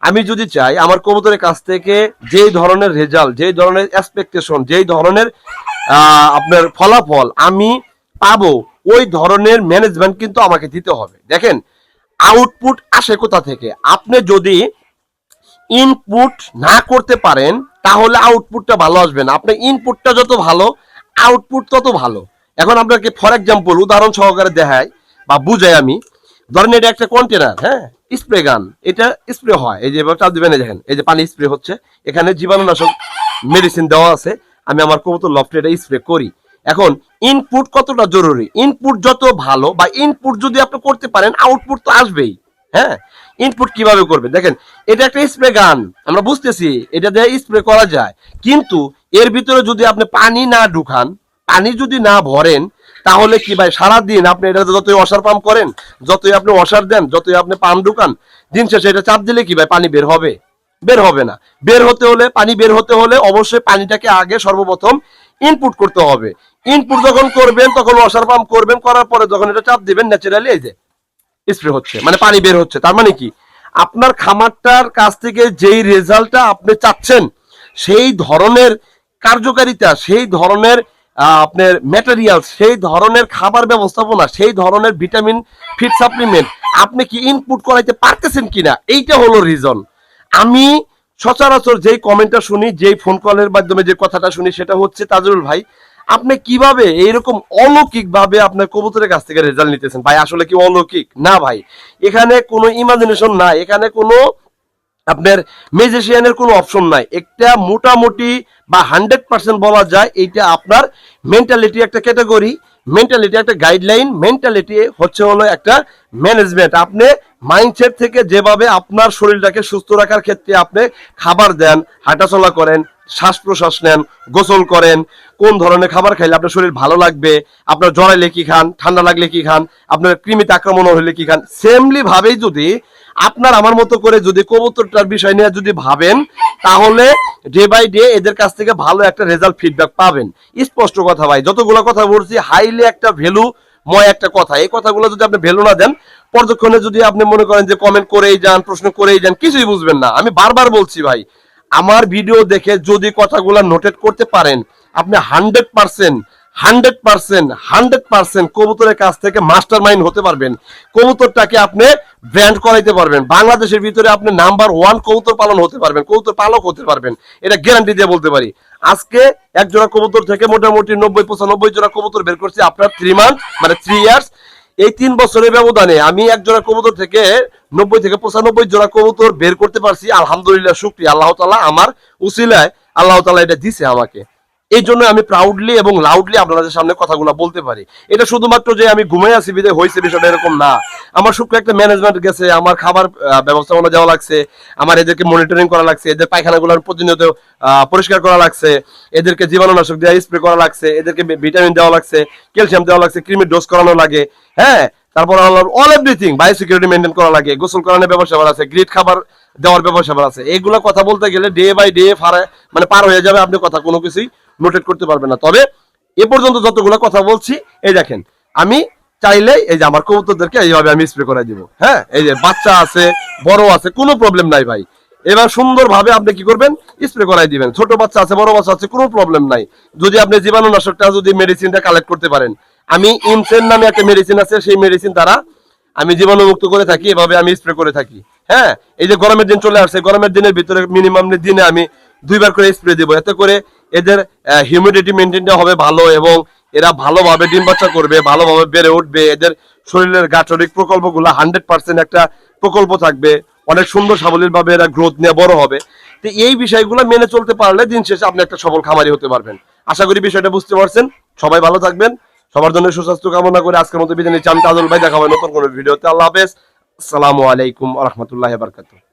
আমি যদি চাই আমার কবুতরের কাছ থেকে যেই ধরনের রেজাল্ট, যেই ধরনের এক্সপেকটেশন, যেই ধরনের আপনার ফলাফল আমি পাবো, ওই ধরনের ম্যানেজমেন্ট কিন্তু আমাকে দিতে হবে। দেখেন, আউটপুট আসে কোথা থেকে? আপনি যদি ইনপুট না করতে পারেন তাহলে আউটপুটটা ভালো আসবে না। আপনার ইনপুটটা যত ভালো, আউটপুট তত ভালো। এখন আপনাকে ফর এক্সাম্পল উদাহরণ সহকারে দেখাই বা বুঝাই আমি। ধরেন এটা একটা কন্টেনার, হ্যাঁ, স্প্রে গান, এটা স্প্রে হয়, এই যে এবার চাপ দিবেন, দেখেন এই যে পানি স্প্রে হচ্ছে, এখানে জীবাণুনাশক মেডিসিন দেওয়া আছে, আমি আমার কবুতর লফটে এটা স্প্রে করি। এখন ইনপুট কতটা জরুরি? ইনপুট যত ভালো বা ইনপুট যদি আপনি করতে পারেন, আউটপুট তো আসবেই। হ্যাঁ, ইনপুট কিভাবে করবে? দেখেন, এটা একটা স্প্রে গান, আমরা বুঝতেছি এটা দিয়ে স্প্রে করা যায়, কিন্তু এর ভিতরে যদি আপনি পানি না ঢুকান, পানি যদি না ভরেন, তাহলে কি ভাই সারাদিন আপনি এটা যতই ওয়াশার পাম্প করেন, যতই আপনি ওয়াশার দেন, যতই আপনি পাম্প ঢুকান, দিন শেষে এটা চাপ দিলে কি ভাই পানি বের হবে? বের হবে না। বের হতে হলে, পানি বের হতে হলে অবশ্যই পানিটাকে আগে সর্বপ্রথম ইনপুট করতে হবে। ইনপুট যখন করবেন তখন ওয়াশার পাম্প করবেন, করার পরে যখন এটা চাপ দিবেন, ন্যাচারালি এই যে স্প্রে হচ্ছে, মানে পানি বের হচ্ছে। তার মানে কি, আপনার খামারটার কাছ থেকে যেই রেজাল্টটা আপনি চাচ্ছেন, সেই ধরনের কার্যকারিতা, সেই ধরনের আপনার ম্যাটেরিয়াল, সেই ধরনের খাবার ব্যবস্থাপনা, সেই ধরনের ভিটামিন ফিড সাপ্লিমেন্ট আপনি কি ইনপুট করাইতে পারতেছেন কিনা, এইটা হলো রিজন। আমি সচরাচর যেই কমেন্টটা শুনি, যেই ফোন কলের মাধ্যমে যে কথাটা শুনি, সেটা হচ্ছে, তাজরুল ভাই আপনি কিভাবে এইরকম অলৌকিক ভাবে আপনার কবুতরের কাছ থেকে রেজাল্ট নিতেছেন? ভাই আসলে কি অলৌকিক? না ভাই, এখানে কোনো ইমাজিনেশন নাই, এখানে কোনো আপনার ম্যাজিশিয়ানের কোনো অপশন নাই। একটা মোটামুটি বা 100% বলা যায় এইটা আপনার মেন্টালিটি একটা ক্যাটাগরি, মেন্টালিটি একটা গাইডলাইন, মেন্টালিটি হচ্ছে হলো একটা ম্যানেজমেন্ট। আপনি মাইন্ডসেট থেকে যেভাবে আপনার শরীরটাকে সুস্থ রাখার ক্ষেত্রে আপনি খাবার দেন, হাঁটাচলা করেন, শ্বাস প্রশ্বাস নেন, গোসল করেন, কোন ধরনের খাবার খাইলে আপনার শরীর ভালো লাগবে, আপনার জ্বরাইলে কি খান, ঠান্ডা লাগলে কি খান, আপনার কৃমিতে আক্রমণ হলে কি খান, সেমলি ভাবেই যদি আপনার আমার মতো করে যদি কবুতরটার বিষয় নিয়ে যদি ভাবেন, তাহলে ডে বাই ডে এদের কাছ থেকে ভালো একটা রেজাল্ট ফিডব্যাক পাবেন। স্পষ্ট কথা ভাই, যতগুলো কথা বলছি হাইলি একটা ভ্যালু ময় একটা কথা। এই কথাগুলো যদি আপনি ভ্যালু না দেন, পর্যক্ষণে যদি আপনি মনে করেন যে কমেন্ট করেই যান, প্রশ্ন করেই যান, কিছুই বুঝবেন না। আমি বারবার বলছি ভাই, আমার ভিডিও দেখে যদি কথাগুলো নোটেট করতে পারেন, আপনি 100% কবুতরের কাছ থেকে মাস্টার মাইন্ড হতে পারবেন। কবুতরটাকে আপনি ব্র্যান্ড করাইতে পারবেন, বাংলাদেশের ভিতরে আপনি নাম্বার 1 কবুতর পালন হতে পারবেন, কবুতর পালক হতে পারবেন, এটা গ্যারান্টি দিয়ে বলতে পারি। আজকে এক জোড়া কবুতর থেকে মোটামুটি 90-95 জোড়া কবুতর বের করছি আপনার 3 মান্থ, মানে 3 ইয়ার্স। এই 3 বছরের ব্যবধানে আমি এক জোড়া কবুতর থেকে 90-95 জোড়া কবুতর বের করতে পারছি। আলহামদুলিল্লাহ, শুকরিয়া আল্লাহ তাআলা, আমার উসিলায় আল্লাহ তাআলা এটা দিছে আমাকে। এই জন্য আমি প্রাউডলি এবং লাউডলি আপনাদের সামনে কথাগুলো বলতে পারি। এটা শুধুমাত্র যে আমি ঘুমাই আছি বিদে হয়েছে বিষয়টা এরকম না। আমার শুক্র একটা ম্যানেজমেন্ট গেছে, আমার খাবার ব্যবস্থাপনা দেওয়া লাগছে, আমার এদেরকে মনিটরিং করা লাগছে, এদের পায়খানাগুলো প্রতিনিয়ত পরিষ্কার করা লাগছে, এদেরকে জীবাণুনাশক দেওয়া স্প্রে করা লাগছে, এদেরকে ভিটামিন দেওয়া লাগছে, ক্যালসিয়াম দেওয়া লাগছে, ক্রিমির ডোজ করানো লাগে, হ্যাঁ, তারপর অল এভরিথিং বায়োসিকিউরিটি মেনটেন করা লাগে, গোসল করানোর ব্যবস্থা আছে, গ্রিড খাবার দেওয়ার ব্যবস্থা আছে। এইগুলা কথা বলতে গেলে ডে বাই ডে মানে পার হয়ে যাবে, আপনি কথা কোনো কিছুই নোটেট করতে পারবেন না। তবে এ পর্যন্ত যতগুলো কথা বলছি, এই দেখেন, আমি চাইলেই এই যে আমার কবুতরদেরকে এইভাবে আমি স্প্রে করে দিব। হ্যাঁ, এই যে বাচ্চা আছে, বড় আছে, কোনো প্রবলেম নাই ভাই। এবার সুন্দরভাবে আপনি কি করবেন, স্প্রে করাই দিবেন। ছোট বাচ্চা আছে, বড় বাচ্চা আছে, কোনো প্রবলেম নাই। যদি আপনি জীবাণুনাশকটা যদি মেডিসিনটা কালেক্ট করতে পারেন, আমি ইনসেন নামে একটা মেডিসিন আছে, সেই মেডিসিন দ্বারা আমি জীবাণুমুক্ত করে থাকি, এভাবে আমি স্প্রে করে থাকি। হ্যাঁ, এই যে গরমের দিন চলে আসছে, গরমের দিনের ভিতরে মিনিমাম দিনে আমি 2 বার করে স্প্রে দিব। এতে করে এদের হিউমিডিটি মেনটেনটা হবে ভালো, এবং এরা ভালোভাবে ডিম বাচ্চা করবে, ভালোভাবে বেড়ে উঠবে। এদের শরীরের গাঠনিক প্রকল্পগুলো 100% একটা প্রকল্প থাকবে, অনেক সুন্দর সাবলীল ভাবে এরা গ্রোথ নিয়ে বড় হবে। তো এই বিষয়গুলো মেনে চলতে পারলে দিন শেষে আপনি একটা সফল খামারি হতে পারবেন। আশা করি বিষয়টা বুঝতে পারছেন। সবাই ভালো থাকবেন, সবার জন্য সুস্বাস্থ্য কামনা করে আজকের মতো বিদায় নিচ্ছি। আমি তাজুল ভাই, দেখা হবে নতুন কোনো ভিডিওতে। আল্লাহ হাফেজ, আসসালামু আলাইকুম ওয়া রাহমাতুল্লাহি ওয়া বারাকাতুহু।